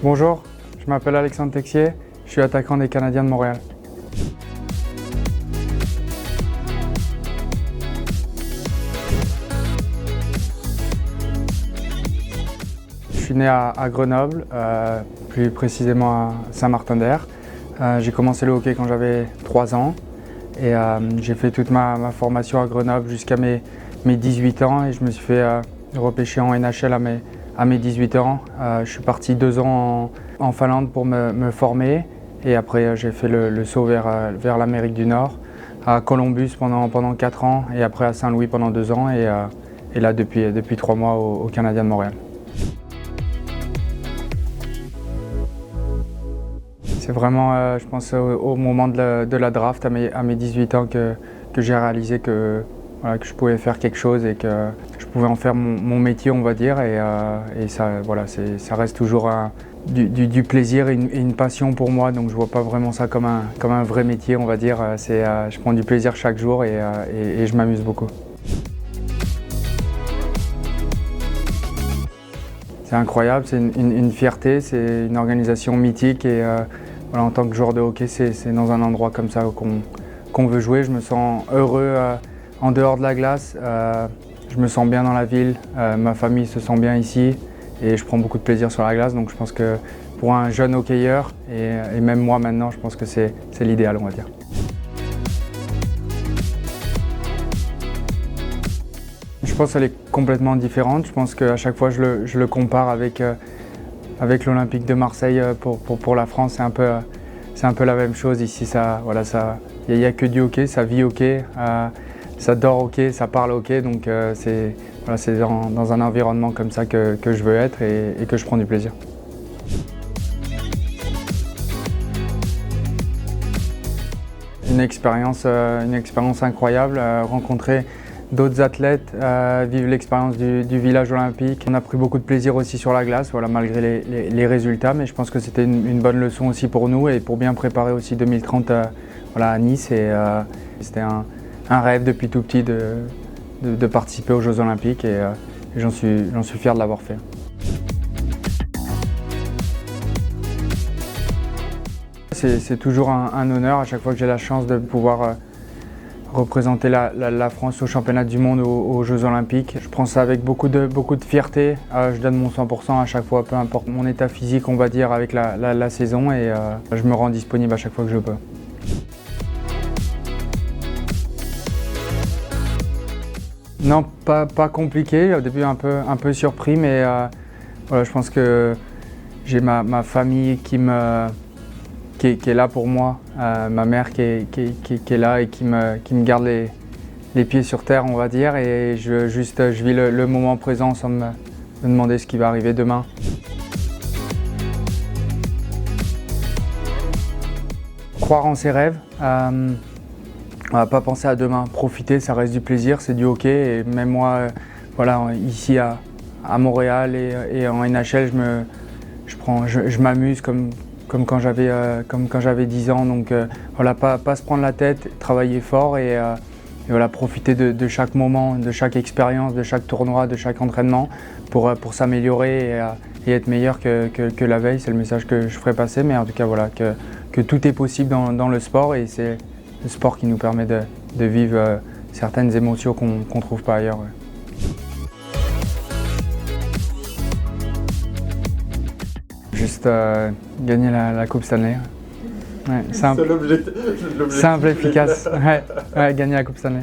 Bonjour, je m'appelle Alexandre Texier, je suis attaquant des Canadiens de Montréal. Je suis né à Grenoble, plus précisément à Saint-Martin-d'Air. J'ai commencé le hockey quand j'avais 3 ans et j'ai fait toute ma formation à Grenoble jusqu'à mes 18 ans et je me suis fait repêcher en NHL à mes 18 ans. Je suis parti 2 ans en Finlande pour me former et après j'ai fait le saut vers l'Amérique du Nord, à Columbus pendant 4 ans et après à Saint-Louis pendant 2 ans et là depuis 3 mois au Canadien de Montréal. C'est vraiment, je pense, au moment de la draft, à mes 18 ans, que j'ai réalisé que je pouvais faire quelque chose et que je pouvais en faire mon métier, on va dire. Et ça, ça reste toujours du plaisir et une passion pour moi. Donc je ne vois pas vraiment ça comme un vrai métier, on va dire. Je prends du plaisir chaque jour et je m'amuse beaucoup. C'est incroyable, c'est une fierté, c'est une organisation mythique et en tant que joueur de hockey, c'est dans un endroit comme ça qu'on veut jouer. Je me sens heureux en dehors de la glace, je me sens bien dans la ville, ma famille se sent bien ici et je prends beaucoup de plaisir sur la glace. Donc je pense que pour un jeune hockeyeur et même moi maintenant, je pense que c'est l'idéal, on va dire. Je pense qu'elle est complètement différente. Je pense qu'à chaque fois je le compare avec l'Olympique de Marseille pour la France. C'est un peu la même chose ici. Il n'y a que du hockey, ça vit hockey, ça dort hockey, ça parle hockey. Donc c'est dans un environnement comme ça que je veux être et que je prends du plaisir. Une expérience incroyable, rencontrer d'autres athlètes, vivre l'expérience du village olympique. On a pris beaucoup de plaisir aussi sur la glace, malgré les résultats, mais je pense que c'était une bonne leçon aussi pour nous et pour bien préparer aussi 2030 à Nice. C'était un rêve depuis tout petit de participer aux Jeux Olympiques et j'en suis fier de l'avoir fait. C'est toujours un honneur à chaque fois que j'ai la chance de pouvoir représenter la France au championnat du monde, aux Jeux Olympiques. Je prends ça avec beaucoup de fierté. Je donne mon 100% à chaque fois, peu importe mon état physique, on va dire, avec la saison et je me rends disponible à chaque fois que je peux. Non, pas compliqué. Au début un peu surpris, mais je pense que j'ai ma famille qui est là pour moi, ma mère qui est là et qui me garde les pieds sur terre, on va dire, et je vis le moment présent sans me demander ce qui va arriver demain. Croire en ses rêves, pas penser à demain, profiter, ça reste du plaisir, c'est du hockey, et même moi, ici à Montréal et en NHL, je m'amuse comme quand j'avais 10 ans, donc pas se prendre la tête, travailler fort et profiter de chaque moment, de chaque expérience, de chaque tournoi, de chaque entraînement pour s'améliorer et être meilleur que la veille. C'est le message que je ferai passer, mais en tout cas que tout est possible dans le sport et c'est le sport qui nous permet de vivre certaines émotions qu'on ne trouve pas ailleurs. Ouais. Juste gagner la Coupe Stanley. Ouais, simple, efficace. Ouais, gagner la Coupe Stanley.